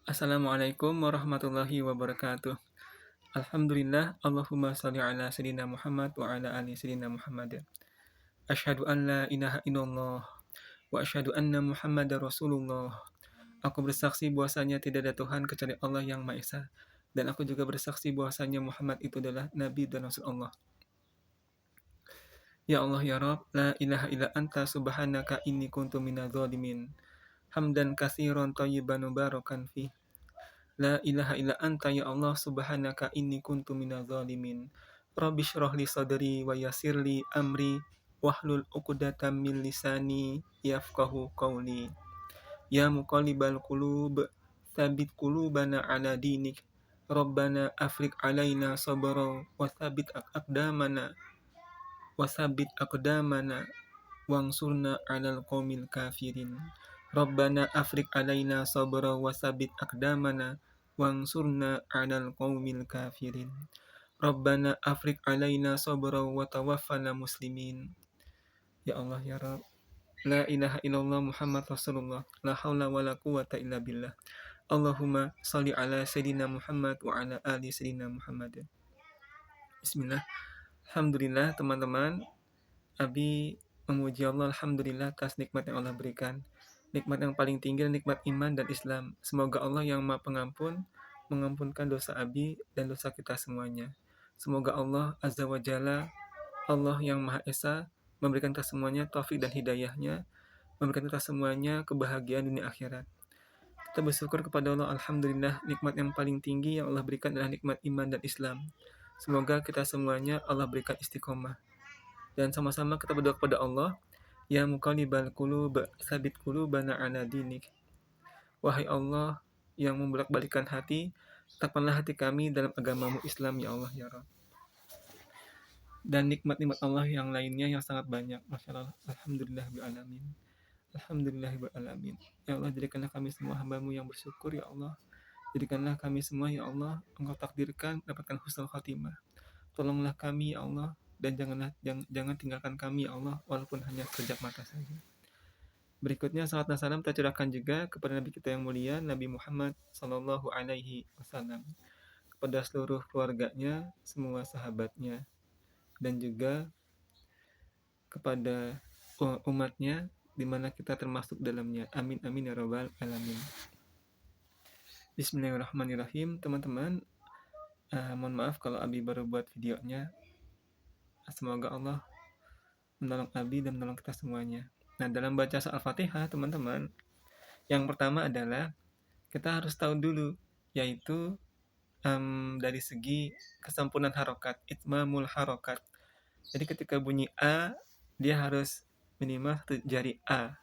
Assalamualaikum warahmatullahi wabarakatuh. Alhamdulillah, Allahumma shalli ala sayyidina Muhammad wa ala ali sayyidina Muhammad. Asyhadu an la ilaha illallah wa asyhadu anna Muhammadar Rasulullah. Aku bersaksi bahwasanya tidak ada Tuhan kecuali Allah yang Maha Esa, dan aku juga bersaksi bahwasanya Muhammad itu adalah nabi dan rasul Allah. Ya Allah ya Rabb, la ilaha illa anta subhanaka inni kuntu minadz zalimin. Hamdan katsiran thayyiban mubarakan fi. La ilaha illa anta ya Allah subhanaka inni kuntu minadz zalimin. Rabbi shrah li sadri wa yassir li amri wahlul 'uqdatam min lisani yafqahu qawli. Ya muqallibal qulub tsabbit qulubana ala dinik. Rabbana afriq alaina sabra wa tsabbit aqdamana wansurna 'alal qaumil kafirin. Rabbana afriq alaina sabra wa tsabbit aqdamana wansurna 'alal qaumil kafirin. Rabbana afriq alaina sabra wa tawaffana muslimin. Ya Allah ya Rabb, la ilaha illallah Muhammad Rasulullah, la haula wala quwata illa billah. Allahumma shalli ala sayyidina Muhammad wa ala ali sayyidina Muhammad. Bismillah. Alhamdulillah teman-teman, Abi memuji Allah, alhamdulillah atas nikmat yang Allah berikan. Nikmat yang paling tinggi adalah nikmat iman dan Islam. Semoga Allah yang Maha Pengampun mengampunkan dosa Abi dan dosa kita semuanya. Semoga Allah Azza wa Jalla, Allah yang Maha Esa, memberikan kita semuanya taufik dan hidayahnya, memberikan kita semuanya kebahagiaan dunia akhirat. Kita bersyukur kepada Allah, alhamdulillah, nikmat yang paling tinggi yang Allah berikan adalah nikmat iman dan Islam. Semoga kita semuanya Allah berikan istiqomah. Dan sama-sama kita berdoa kepada Allah, ya muqallibal qulub tsabbit qulubana ala dinik. Wahai Allah yang membolak-balikan hati, tetapkanlah hati kami dalam agamamu Islam, ya Allah ya Rabb. Dan nikmat-nikmat Allah yang lainnya yang sangat banyak. Masya Allah, alhamdulillah bil alamin. Alhamdulillah bil alamin. Ya Allah, jadikanlah kami semua hamba-Mu yang bersyukur, ya Allah. Jadikanlah kami semua, ya Allah, Engkau takdirkan dapatkan husnul khatimah. Tolonglah kami, ya Allah, dan jangan tinggalkan kami, ya Allah, walaupun hanya sekejap mata saja. Berikutnya salat dan salam kita curahkan juga kepada Nabi kita yang mulia, Nabi Muhammad sallallahu alaihi wasallam, kepada seluruh keluarganya, semua sahabatnya, dan juga kepada umatnya, di mana kita termasuk dalamnya. Amin amin ya rabbal alamin. Bismillahirrahmanirrahim. Teman-teman, mohon maaf kalau Abi baru buat videonya. Semoga Allah menolong Abi dan menolong kita semuanya. Nah, dalam baca surah Al-Fatihah, teman-teman, yang pertama adalah kita harus tahu dulu, yaitu dari segi kesempurnaan harokat, itmamul harokat. Jadi ketika bunyi A, dia harus minimal satu jari A.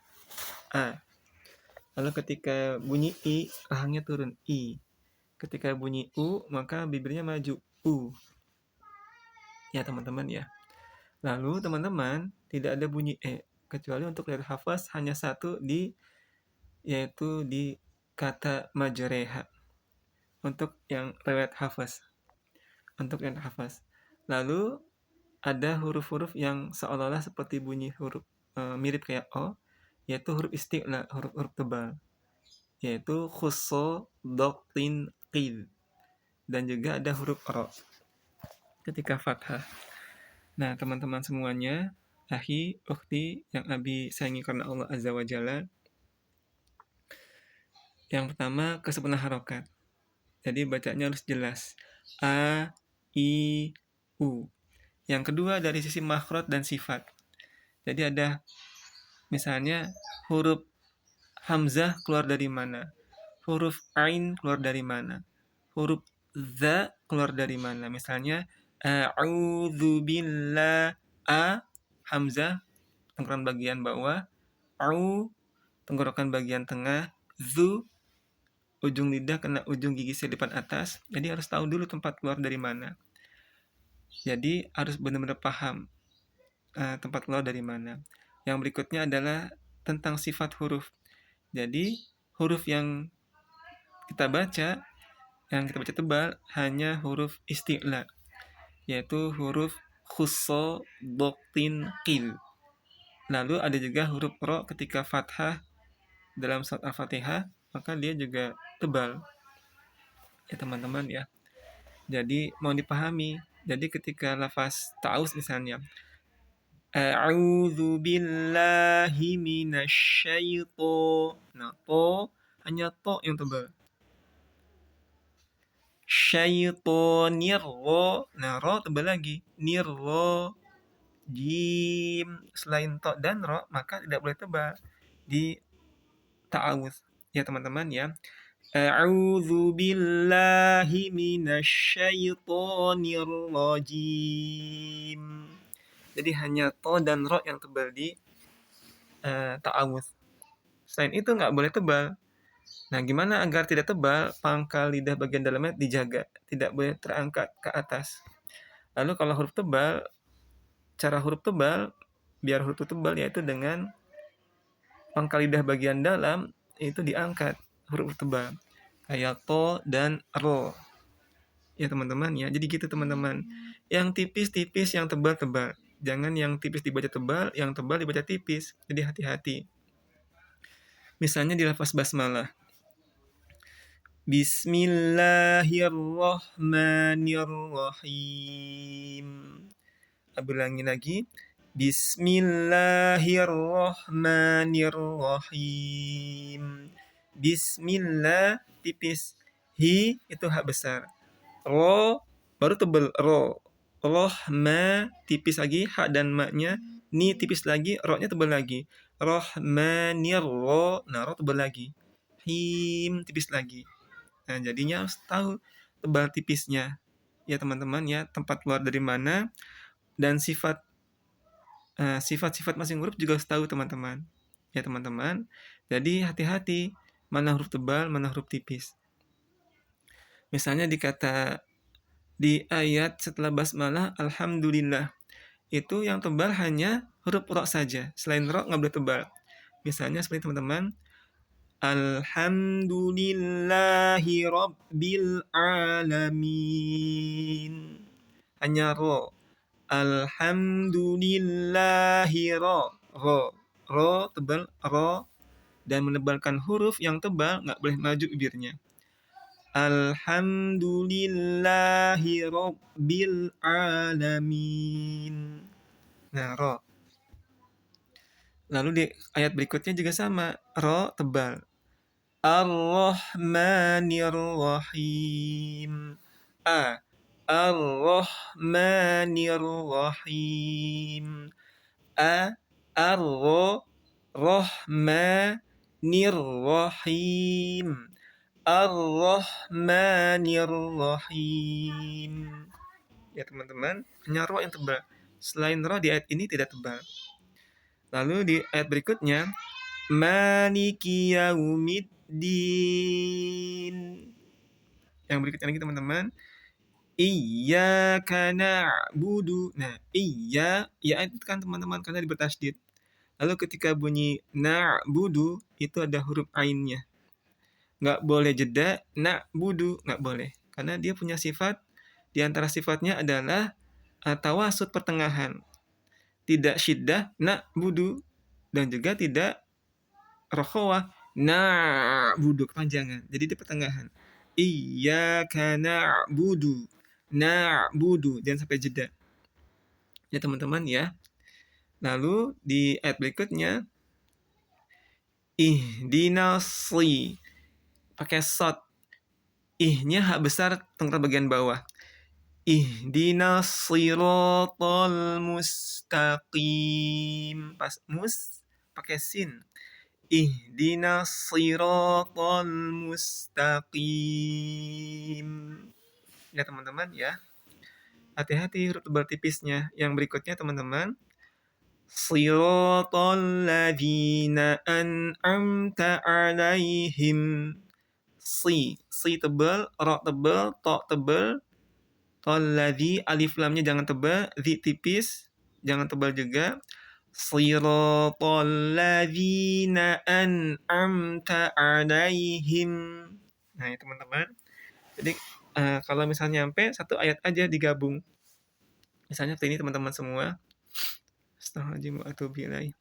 Lalu ketika bunyi I, rahangnya turun I. Ketika bunyi U, maka bibirnya maju U. Ya teman-teman ya. Lalu teman-teman, tidak ada bunyi E, kecuali untuk riwayat hafaz hanya satu yaitu di kata majreha. Untuk yang riwayat hafaz. Lalu ada huruf-huruf yang seolah-olah seperti bunyi huruf mirip kayak O, yaitu huruf isti'la, huruf tebal, yaitu khusso, doktin, qil. Dan juga ada huruf ro ketika fathah. Nah, teman-teman semuanya, ahi, ukhti, yang Abi sayangi karena Allah Azza wa Jalla. Yang pertama, kesempurnaan harokat. Jadi bacanya harus jelas. A, I, U. Yang kedua, dari sisi makhraj dan sifat. Jadi ada misalnya huruf hamzah keluar dari mana? Huruf ain keluar dari mana? Huruf za keluar dari mana? Misalnya a'udzubillah, a hamzah tenggorokan bagian bawah, au tenggorokan bagian tengah, zu ujung lidah kena ujung gigi selipan atas. Jadi harus tahu dulu tempat keluar dari mana. Jadi harus benar-benar paham tempat keluar dari mana. Yang berikutnya adalah tentang sifat huruf. Jadi huruf yang kita baca tebal hanya huruf isti'la, yaitu huruf khusso, doktin, qil. Lalu ada juga huruf ro ketika fathah dalam surat Al-Fatihah, maka dia juga tebal. Ya teman-teman ya. Jadi mau dipahami. Jadi ketika lafaz ta'awuz misalnya, a'udzu billahi minasyaitonir. Nah, hanya yang tebal. Syaitonir ro. Nah, ro tebal lagi. Nirro jim. Selain to dan ro, maka tidak boleh tebal di ta'awuz. Ya teman-teman ya. A'udzu billahi minasyaitonir rajim. Jadi hanya to dan ro yang tebal di ta'awuz. Selain itu nggak boleh tebal. Nah, gimana agar tidak tebal? Pangkal lidah bagian dalamnya dijaga, tidak boleh terangkat ke atas. Lalu kalau huruf tebal, cara huruf tebal, biar huruf itu tebal yaitu dengan pangkal lidah bagian dalam itu diangkat huruf tebal. Kayak to dan ro. Ya teman-teman ya, jadi gitu teman-teman. Yang tipis-tipis, yang tebal-tebal. Jangan yang tipis dibaca tebal, yang tebal dibaca tipis. Jadi hati-hati. Misalnya di lafaz basmalah. Bismillahirrahmanirrahim. Ulangi lagi. Bismillahirrahmanirrahim. Bismillah tipis. Hi itu hak besar. Ro baru tebal ro. Rohma tipis lagi hak dan maknya. Ni tipis lagi, ro-nya tebal lagi. Rohmanirro. Nah, ro tebal lagi. Him tipis lagi. Nah, jadinya harus tahu tebal tipisnya. Ya teman-teman ya, tempat keluar dari mana dan sifat-sifat masing huruf juga harus tahu teman-teman. Ya teman-teman. Jadi hati-hati mana huruf tebal, mana huruf tipis. Misalnya di ayat setelah basmalah alhamdulillah. Itu yang tebal hanya huruf ro saja. Selain ro nggak boleh tebal. Misalnya seperti teman-teman, alhamdulillahi rabbil alamin. Hanya ro. Alhamdulillahi ro. Ro tebal ro dan menebalkan huruf yang tebal nggak boleh maju bibirnya. Alhamdulillahi rabbil alamin. Nah, ro. Lalu di ayat berikutnya juga sama, ro tebal. Ar-Rahmanir-Rahim. Ar-Rahmanir-Rahim. Ar-Rahmanir-Rahim. Ar-Rahmanir-Rahim. Ya teman-teman, hanya ro yang tebal. Selain ro di ayat ini tidak tebal. Lalu di ayat berikutnya, Maliki yaumiddin. Yang berikutnya lagi teman-teman, Iyyaka na'budu. Nah, ya itu kan teman-teman karena bertasydid. Lalu ketika bunyi na'budu itu ada huruf ainnya. Nggak boleh jeda, na'budu nggak boleh. Karena dia punya sifat, di antara sifatnya adalah tawasud pertengahan. Tidak syiddah, na'budu. Dan juga tidak rokhawah, na'budu kepanjangan. Jadi di pertengahan. Iyyaka na'budu. Na'budu. Jangan sampai jeda. Ya teman-teman ya. Lalu di ayat berikutnya, ihdinas-si. Pakai sod. Ih-nya hak besar tengah bagian bawah. Ihdinas siratal mustaqim. Pas mus pakai sin. Ihdinas siratal mustaqim. Ya teman-teman ya. Hati-hati huruf tebal tipisnya. Yang berikutnya teman-teman, siratal ladzina an'amta 'alaihim. Si tebal, ro tebal, to tebal. Alladzi alif lamnya jangan tebal, zi tipis, jangan tebal juga. Siratal ladzina an'amta 'alaihim. Nah, ya teman-teman. Jadi kalau misalnya nyampe satu ayat aja digabung. Misalnya seperti ini teman-teman semua. Astagfirullahaladzim wa atubu ilaih.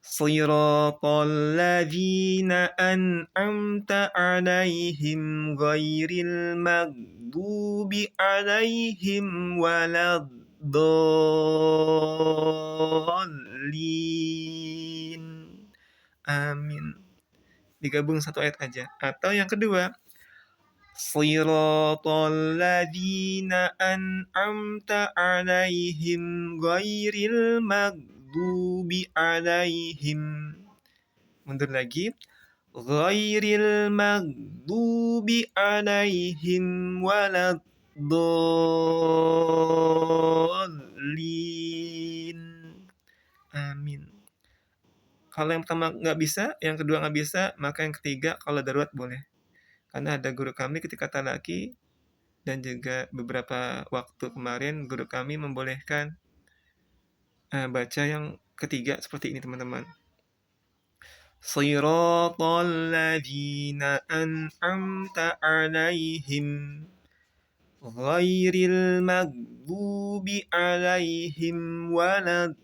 Shiratal ladzina an'amta 'alaihim ghairil maghdubi 'alaihim waladdallin. Amin. Digabung satu ayat aja. Atau yang kedua, Shiratal ladzina an'amta 'alaihim ghairil maghdubi 'alaihim. Mundur lagi. Ghairil maghdubi 'alaihim waladdallin. Amin. Kalau yang pertama nggak bisa, yang kedua nggak bisa, maka yang ketiga kalau darurat boleh. Karena ada guru kami ketika talaki dan juga beberapa waktu kemarin guru kami membolehkan baca yang ketiga seperti ini teman-teman. Shiratal ladzina an'amta 'alaihim ghairil maghdubi 'alaihim waladdallin.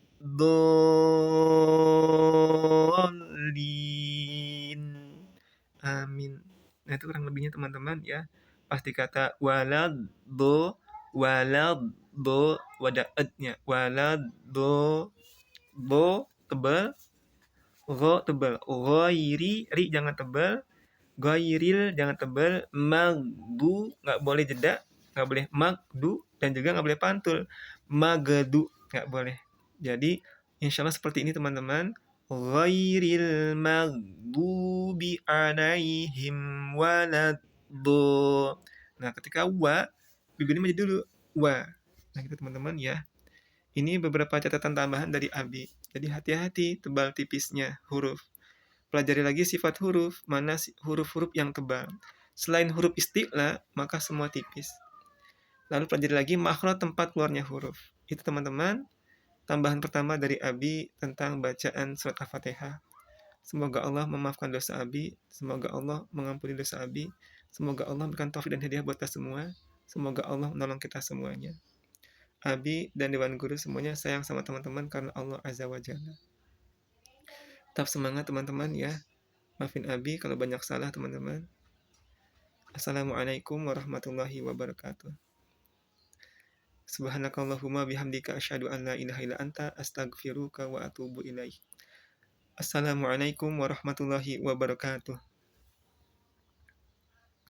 Amin. Nah, itu kurang lebihnya teman-teman ya. Pasti kata waladdo wada ed-nya. Waladdo do tebal, gho tebal. Ghairi ri jangan tebal, ghairil jangan tebal, magdu nggak boleh jeda, nggak boleh magdu dan juga nggak boleh pantul. Magdu nggak boleh. Jadi insya Allah seperti ini teman-teman. Ghairil maghdubi 'alaihim waladdo. Nah, ketika wa, bibirnya maju dulu. Wa. Nah, gitu teman-teman ya. Ini beberapa catatan tambahan dari Abi. Jadi hati-hati tebal tipisnya huruf. Pelajari lagi sifat huruf, mana huruf-huruf yang tebal. Selain huruf isti'la, maka semua tipis. Lalu pelajari lagi makhraj tempat keluarnya huruf. Itu teman-teman. Tambahan pertama dari Abi tentang bacaan surat Al-Fatihah. Semoga Allah memaafkan dosa Abi. Semoga Allah mengampuni dosa Abi. Semoga Allah memberikan taufik dan hidayah buat kita semua. Semoga Allah menolong kita semuanya. Abi dan Dewan Guru semuanya sayang sama teman-teman karena Allah Azza wa Jalla. Tetap semangat teman-teman ya. Maafin Abi kalau banyak salah teman-teman. Assalamualaikum warahmatullahi wabarakatuh. Subhanakallahumma bihamdika asyhadu an la ilaha illa anta astaghfiruka wa atubu ilaik. Assalamualaikum warahmatullahi wabarakatuh.